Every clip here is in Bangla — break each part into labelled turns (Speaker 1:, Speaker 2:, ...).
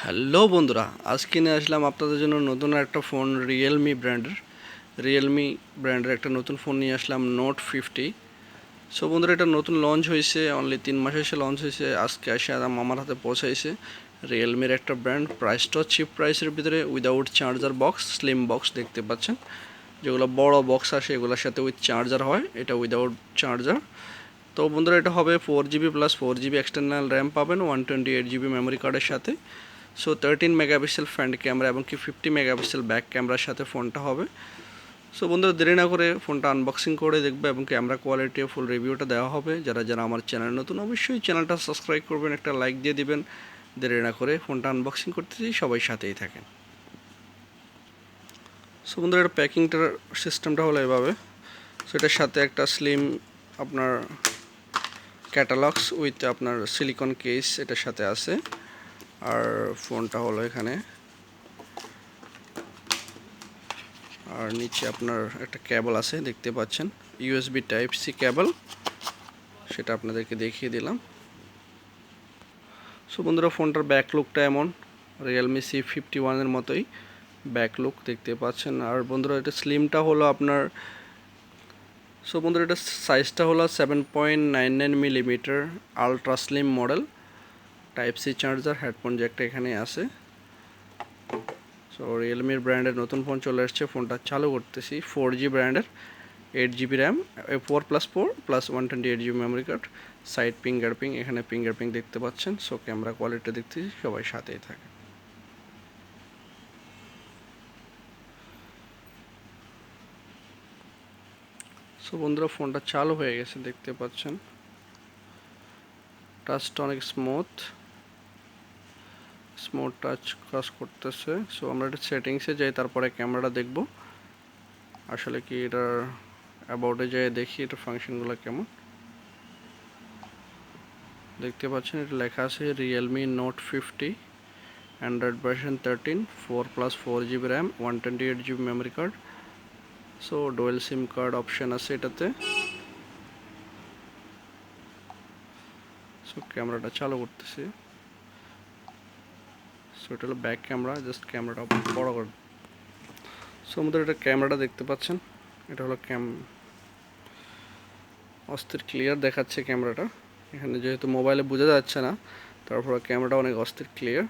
Speaker 1: হ্যালো বন্ধুরা, আজকে নিয়ে আসলাম আপনাদের জন্য নতুন একটা ফোন রিয়েলমি ব্র্যান্ডের একটা নতুন ফোন নিয়ে আসলাম নোট 50। সো বন্ধুরা, এটা নতুন লঞ্চ হয়েছে, অনলি 3 মাস এসে লঞ্চ হয়েছে। আজকে এসে আমার হাতে পৌঁছাইছে। রিয়েলমির একটা ব্র্যান্ড, প্রাইসটাও চিপ প্রাইসের ভিতরে, without charger box, slim box দেখতে পাচ্ছেন। যেগুলো বড় বক্স আসে এগুলোর সাথে উইথ চার্জার হয়, এটা উইদাউট চার্জার। তো বন্ধুরা, এটা হবে 4GB plus 4GB external RAM পাবেন, 128GB মেমোরি কার্ডের সাথে। সো 13 মেগাপিক্সেল ফ্রন্ট ক্যামেরা এবং কি 50 মেগাপিক্সেল ব্যাক ক্যামেরার সাথে ফোনটা হবে। সো বন্ধুরা, দেরি না করে ফোনটা আনবক্সিং করে দেখবে এবং ক্যামেরা কোয়ালিটি ফুল রিভিউটা দেওয়া হবে। যারা যারা আমার চ্যানেল নতুন, অবশ্যই চ্যানেলটা সাবস্ক্রাইব করবেন, একটা লাইক দিয়ে দিবেন। দেরি না করে ফোনটা আনবক্সিং করতেছি, সবাই সাথেই থাকেন। সো বন্ধুরা, এটা প্যাকিংটার সিস্টেমটা হলো এভাবে। সো এটার সাথে একটা স্লিম আপনার ক্যাটালগস উইথ আপনার সিলিকন কেস এটার সাথে আছে। আর ফোনটা হলো এখানে, আর নিচে আপনার একটা কেবল আছে দেখতে পাচ্ছেন, ইউএসবি টাইপ সি কেবল, সেটা আপনাদেরকে দেখিয়ে দিলাম। সো বন্ধুরা, ফোনটার ব্যাক লুকটা এমন, রিয়েলমি C51-এর মতোই ব্যাক লুক দেখতে পাচ্ছেন। আর বন্ধুরা, এটা স্লিমটা হলো আপনার, সো বন্ধুরা, এটা সাইজটা হলো 7.99 millimetre, ultra slim model, type C charger, headphone জ্যাকটা এখানে আছে। সো রিয়েলমির ব্র্যান্ডের নতুন ফোন চলে আসছে, ফোনটা চালু করতেছি। 4G ব্র্যান্ডের, 8GB RAM, 4+4+128GB memory card, side fingerprint, এখানে ফিঙ্গারপ্রিন্ট দেখতে পাচ্ছেন। সো ক্যামেরা কোয়ালিটি দেখতেছি, সবাই সাথেই থাকে। সো বন্ধুরা, ফোনটা চালু হয়ে গেছে দেখতে পাচ্ছেন, টাচটা অনেক স্মুথ টাচ কাজ করতেছে। সো আমরা এটা সেটিংসে যাই, তারপরে ক্যামেরাটা দেখব আসলে কি, এটার অ্যাবাউটে যাই দেখি এটার ফাংশনগুলো কেমন। দেখতে পাচ্ছেন এটা লেখা আছে Realme note 50, Android version 13, 4+4GB RAM, 128GB memory card. So dual সিম কার্ড অপশান আছে এটাতে। সো ক্যামেরাটা চালু করতেছি। সো এটা হলো ব্যাক ক্যামেরা, জাস্ট ক্যামেরাটা বড় করে। সো আমাদের এটা ক্যামেরাটা দেখতে পাচ্ছেন, এটা হলো অস্থির ক্লিয়ার দেখাচ্ছে ক্যামেরাটা। এখানে যেহেতু মোবাইলে বোঝা যাচ্ছে না, তারপর ক্যামেরাটা অনেক অস্থির ক্লিয়ার।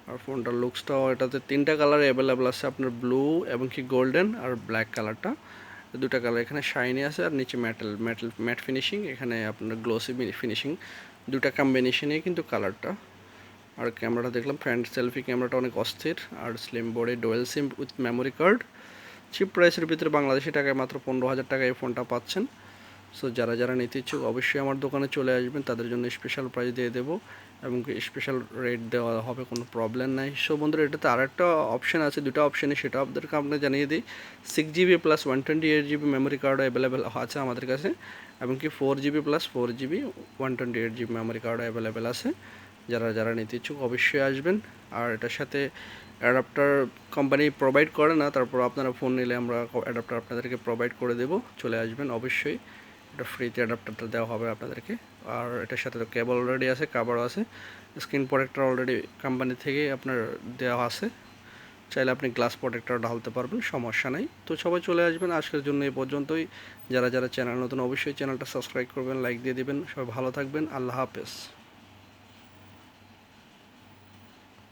Speaker 1: আর ফোনটার লুকসটাও, এটাতে 3টা কালার অ্যাভেলেবেল আছে, আপনার ব্লু এবং কি গোল্ডেন আর ব্ল্যাক কালারটা, দুটা কালার। এখানে শাইনি আছে আর নিচে ম্যাট ফিনিশিং, এখানে আপনার গ্লোসি ফিনিশিং, দুটা কম্বিনেশনেই কিন্তু কালারটা। আর ক্যামেরাটা দেখলাম, ফ্রন্ট সেলফি ক্যামেরাটা অনেক অস্থির। আর slim body, dual sim with memory card. Cheap প্রাইসের ভিতরে বাংলাদেশি টাকায় মাত্র 15,000 টাকায় এই ফোনটা পাচ্ছেন। সো যারা যারা নিতে ইচ্ছুক, অবশ্যই আমার দোকানে চলে আসবেন, তাদের জন্য স্পেশাল প্রাইস দিয়ে দেবো এবং স্পেশাল রেট দেওয়া হবে, কোনো প্রবলেম নাই। সো বন্ধুরা, এটাতে আরেকটা অপশান আছে, দুটো অপশানে, সেটা আপনাদেরকে জানিয়ে দিই। 6GB plus 128GB memory card available আছে আমাদের কাছে, এবং কি 4GB plus 4GB 128GB memory card available আছে। যারা যারা নিতে ইচ্ছুক অবশ্যই আসবেন। আর এটার সাথে অ্যাডাপ্টার কোম্পানি প্রোভাইড করে না, তারপর আপনারা ফোন নিলে আমরা অ্যাডাপ্টার আপনাদেরকে প্রোভাইড করে দেবো, চলে আসবেন অবশ্যই। এটা ফ্রিতে অ্যাডাপ্টারটা দেওয়া হবে আপনাদেরকে। আর এটার সাথে তো কেবল অলরেডি আছে, কাভারও আছে, স্ক্রিন প্রোটেক্টর অলরেডি কোম্পানি থেকে আপনার দেওয়া আছে, চাইলে আপনি গ্লাস প্রোটেক্টর ঢালতে পারবেন, সমস্যা নেই। তো সবাই চলে আসবেন, আজকের জন্য এই পর্যন্তই। যারা যারা চ্যানেল নতুন, অবশ্যই চ্যানেলটা সাবস্ক্রাইব করবেন, লাইক দিয়ে দিবেন। সবাই ভালো থাকবেন, আল্লাহ হাফেজ।